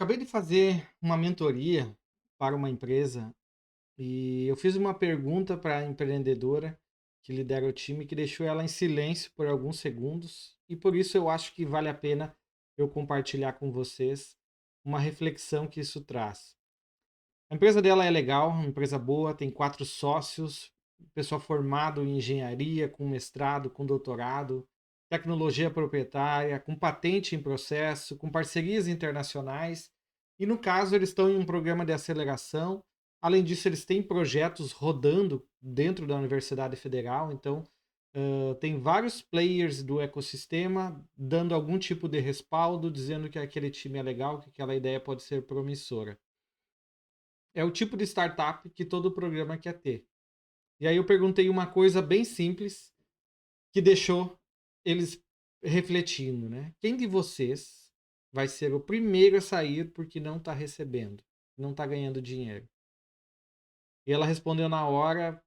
Acabei de fazer uma mentoria para uma empresa e eu fiz uma pergunta para a empreendedora que lidera o time que deixou ela em silêncio por alguns segundos e por isso eu acho que vale a pena eu compartilhar com vocês uma reflexão que isso traz. A empresa dela é legal, uma empresa boa, tem 4 sócios, pessoal formado em engenharia, com mestrado, com doutorado, tecnologia proprietária, com patente em processo, com parcerias internacionais. E no caso, eles estão em um programa de aceleração. Além disso, eles têm projetos rodando dentro da Universidade Federal. Então, tem vários players do ecossistema dando algum tipo de respaldo, dizendo que aquele time é legal, que aquela ideia pode ser promissora. É o tipo de startup que todo programa quer ter. E aí eu perguntei uma coisa bem simples que deixou eles refletindo, né? Quem de vocês vai ser o primeiro a sair porque não está recebendo, não está ganhando dinheiro? E ela respondeu na hora: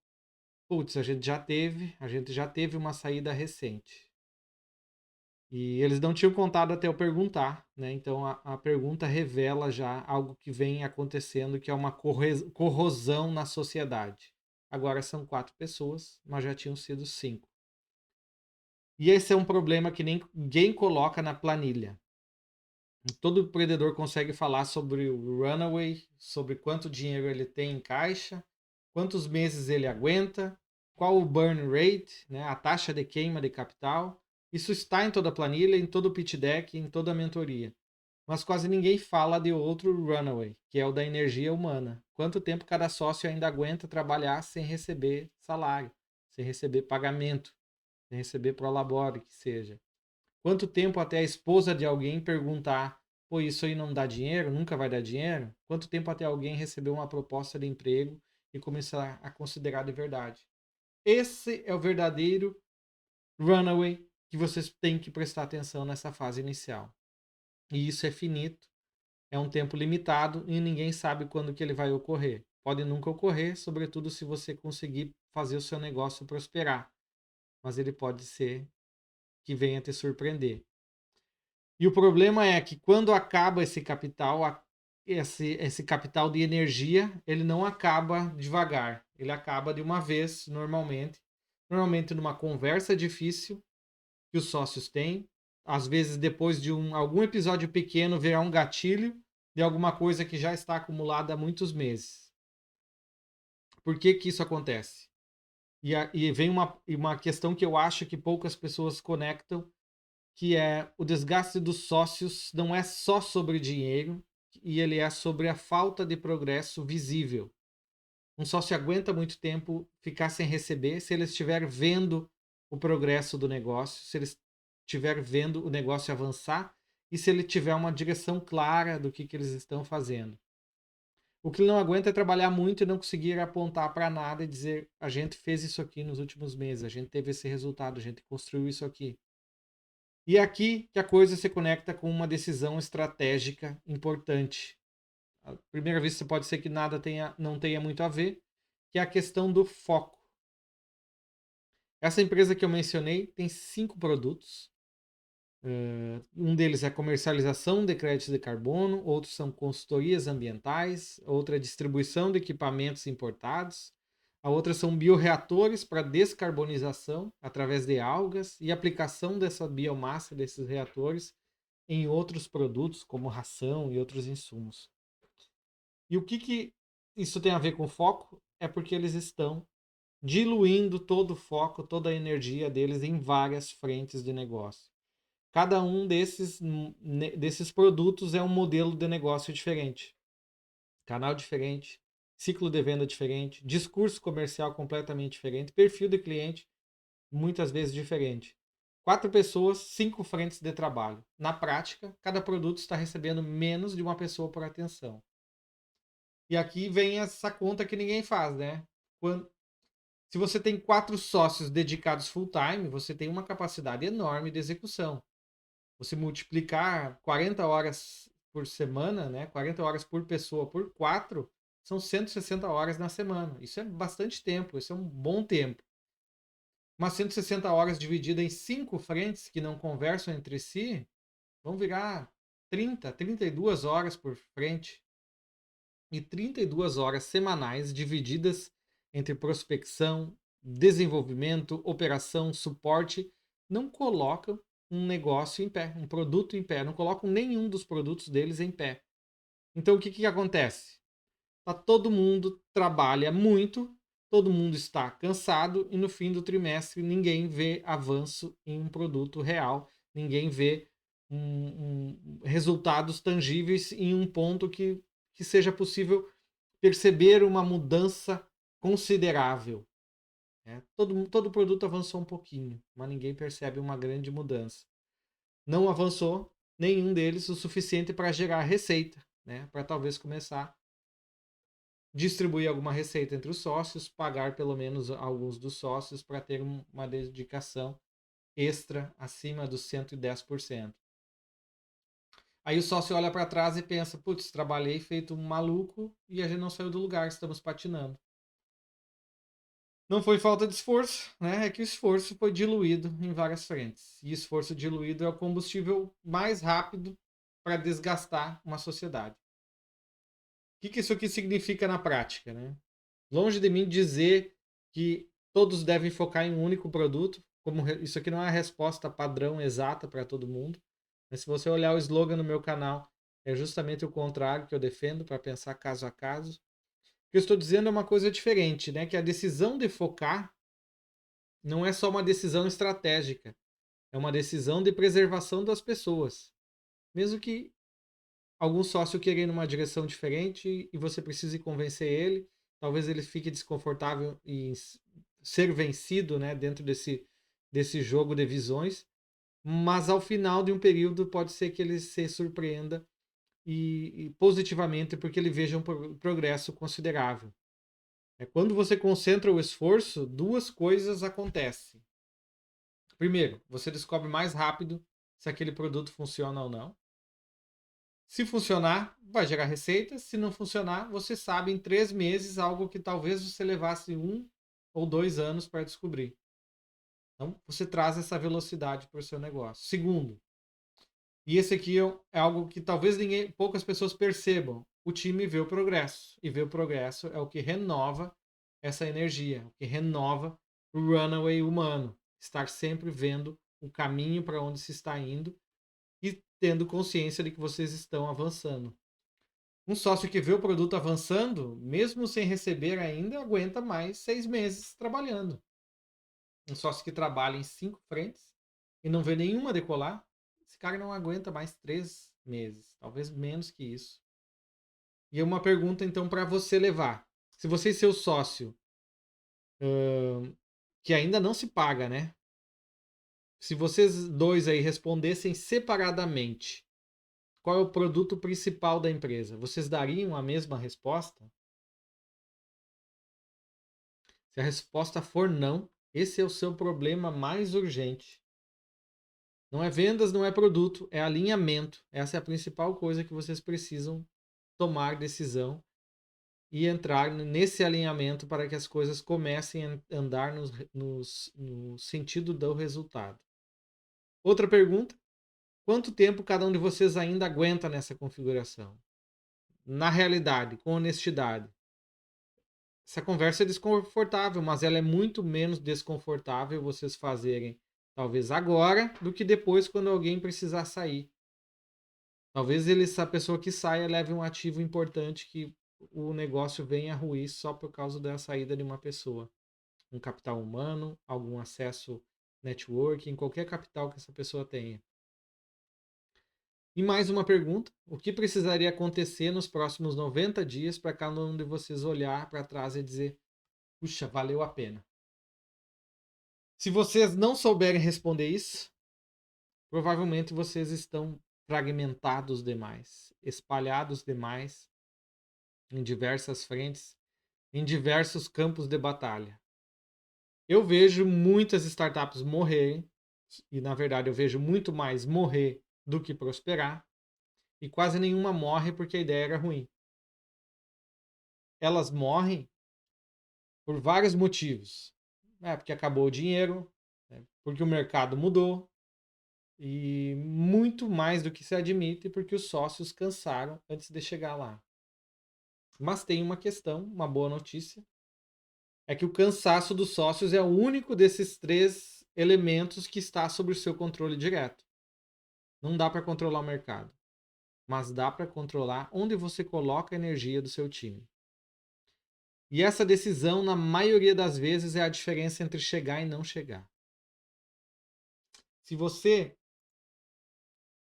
putz, a gente já teve uma saída recente. E eles não tinham contado até eu perguntar, né? Então a pergunta revela já algo que vem acontecendo, que é uma corrosão na sociedade. Agora são 4 pessoas, mas já tinham sido 5. E esse é um problema que ninguém coloca na planilha. Todo empreendedor consegue falar sobre o runaway, sobre quanto dinheiro ele tem em caixa, quantos meses ele aguenta, qual o burn rate, né, a taxa de queima de capital. Isso está em toda a planilha, em todo o pitch deck, em toda a mentoria. Mas quase ninguém fala de outro runaway, que é o da energia humana. Quanto tempo cada sócio ainda aguenta trabalhar sem receber salário, sem receber pagamento, sem receber prolabore, que seja. Quanto tempo até a esposa de alguém perguntar: pô, isso aí não dá dinheiro? Nunca vai dar dinheiro? Quanto tempo até alguém receber uma proposta de emprego e começar a considerar de verdade? Esse é o verdadeiro runaway que vocês têm que prestar atenção nessa fase inicial. E isso é finito, é um tempo limitado e ninguém sabe quando que ele vai ocorrer. Pode nunca ocorrer, sobretudo se você conseguir fazer o seu negócio prosperar. Mas ele pode ser que venha te surpreender. E o problema é que quando acaba esse capital, esse capital de energia, ele não acaba devagar. Ele acaba de uma vez, normalmente. Normalmente numa conversa difícil que os sócios têm. Às vezes, depois de algum episódio pequeno, virar um gatilho de alguma coisa que já está acumulada há muitos meses. Por que que isso acontece? E vem uma questão que eu acho que poucas pessoas conectam, que é o desgaste dos sócios não é só sobre dinheiro, e ele é sobre a falta de progresso visível. Um sócio aguenta muito tempo ficar sem receber se ele estiver vendo o progresso do negócio, se ele estiver vendo o negócio avançar e se ele tiver uma direção clara do que eles estão fazendo. O que ele não aguenta é trabalhar muito e não conseguir apontar para nada e dizer: a gente fez isso aqui nos últimos meses, a gente teve esse resultado, a gente construiu isso aqui. E é aqui que a coisa se conecta com uma decisão estratégica importante. À primeira vista pode ser que nada não tenha muito a ver, que é a questão do foco. Essa empresa que eu mencionei tem 5 produtos. Um deles é comercialização de créditos de carbono, outros são consultorias ambientais, outra é distribuição de equipamentos importados, a outra são bioreatores para descarbonização através de algas e aplicação dessa biomassa desses reatores em outros produtos, como ração e outros insumos. E o que isso tem a ver com foco? É porque eles estão diluindo todo o foco, toda a energia deles em várias frentes de negócio. Cada um desses produtos é um modelo de negócio diferente, canal diferente, ciclo de venda diferente, discurso comercial completamente diferente, perfil de cliente muitas vezes diferente. 4 pessoas, 5 frentes de trabalho. Na prática, cada produto está recebendo menos de uma pessoa por atenção. E aqui vem essa conta que ninguém faz, né? Se você tem 4 sócios dedicados full time, você tem uma capacidade enorme de execução. Você multiplicar 40 horas por semana, né? 40 horas por pessoa por 4, são 160 horas na semana. Isso é bastante tempo, isso é um bom tempo. Mas 160 horas dividida em 5 frentes que não conversam entre si, vão virar 32 horas por frente e 32 horas semanais divididas entre prospecção, desenvolvimento, operação, suporte, não colocam um negócio em pé, um produto em pé, não colocam nenhum dos produtos deles em pé. Então o que acontece? Todo mundo trabalha muito, todo mundo está cansado e no fim do trimestre ninguém vê avanço em um produto real, ninguém vê resultados tangíveis em um ponto que seja possível perceber uma mudança considerável. Né? Todo produto avançou um pouquinho, mas ninguém percebe uma grande mudança. Não avançou nenhum deles o suficiente para gerar receita, né? Para talvez começar distribuir alguma receita entre os sócios, pagar pelo menos alguns dos sócios para ter uma dedicação extra acima dos 110%. Aí o sócio olha para trás e pensa, putz, trabalhei feito um maluco e a gente não saiu do lugar, estamos patinando. Não foi falta de esforço, né? É que o esforço foi diluído em várias frentes. E esforço diluído é o combustível mais rápido para desgastar uma sociedade. O que isso aqui significa na prática, né? Longe de mim dizer que todos devem focar em um único produto, como isso aqui não é a resposta padrão exata para todo mundo. Mas se você olhar o slogan no meu canal, é justamente o contrário que eu defendo, para pensar caso a caso. O que eu estou dizendo é uma coisa diferente, né? Que a decisão de focar não é só uma decisão estratégica, é uma decisão de preservação das pessoas. Mesmo que algum sócio querendo uma direção diferente e você precise convencer ele, talvez ele fique desconfortável em ser vencido, né, dentro desse jogo de visões, mas ao final de um período pode ser que ele se surpreenda e positivamente porque ele veja um progresso considerável. É quando você concentra o esforço, duas coisas acontecem. Primeiro, você descobre mais rápido se aquele produto funciona ou não. Se funcionar, vai gerar receita. Se não funcionar, você sabe em 3 meses algo que talvez você levasse 1 ou 2 anos para descobrir. Então, você traz essa velocidade para o seu negócio. Segundo, e esse aqui é algo que talvez poucas pessoas percebam. O time vê o progresso. E ver o progresso é o que renova essa energia, o que renova o runaway humano. Estar sempre vendo o caminho para onde se está indo e tendo consciência de que vocês estão avançando. Um sócio que vê o produto avançando, mesmo sem receber ainda, aguenta mais 6 meses trabalhando. Um sócio que trabalha em 5 frentes e não vê nenhuma decolar, esse cara não aguenta mais 3 meses, talvez menos que isso. E é uma pergunta então para você levar. Se você e seu sócio, que ainda não se paga, né? Se vocês dois aí respondessem separadamente, qual é o produto principal da empresa? Vocês dariam a mesma resposta? Se a resposta for não, esse é o seu problema mais urgente. Não é vendas, não é produto, é alinhamento. Essa é a principal coisa que vocês precisam tomar decisão e entrar nesse alinhamento para que as coisas comecem a andar no sentido do resultado. Outra pergunta: quanto tempo cada um de vocês ainda aguenta nessa configuração? Na realidade, com honestidade. Essa conversa é desconfortável, mas ela é muito menos desconfortável vocês fazerem talvez agora do que depois quando alguém precisar sair. Talvez essa pessoa que saia leve um ativo importante que o negócio venha a ruir só por causa da saída de uma pessoa. Um capital humano, algum acesso networking, qualquer capital que essa pessoa tenha. E mais uma pergunta: o que precisaria acontecer nos próximos 90 dias para cada um de vocês olhar para trás e dizer, puxa, valeu a pena? Se vocês não souberem responder isso, provavelmente vocês estão fragmentados demais, espalhados demais em diversas frentes, em diversos campos de batalha. Eu vejo muitas startups morrerem, e na verdade eu vejo muito mais morrer do que prosperar, e quase nenhuma morre porque a ideia era ruim. Elas morrem por vários motivos. Porque acabou o dinheiro, porque o mercado mudou, E muito mais do que se admite, porque os sócios cansaram antes de chegar lá. Mas tem uma questão, uma boa notícia, é que o cansaço dos sócios é o único desses três elementos que está sob o seu controle direto. Não dá para controlar o mercado, mas dá para controlar onde você coloca a energia do seu time. E essa decisão, na maioria das vezes, é a diferença entre chegar e não chegar. Se você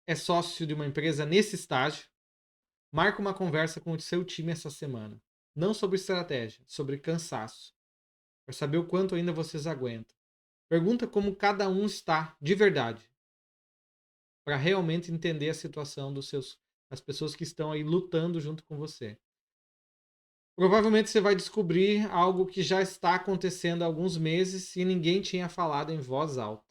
é sócio de uma empresa nesse estágio, marca uma conversa com o seu time essa semana. Não sobre estratégia, sobre cansaço. Para saber o quanto ainda vocês aguentam. Pergunta como cada um está, de verdade. Para realmente entender a situação das pessoas que estão aí lutando junto com você. Provavelmente você vai descobrir algo que já está acontecendo há alguns meses e ninguém tinha falado em voz alta.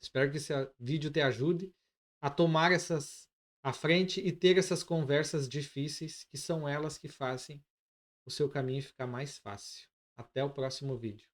Espero que esse vídeo te ajude a tomar essas à frente e ter essas conversas difíceis, que são elas que fazem o seu caminho ficar mais fácil. Até o próximo vídeo.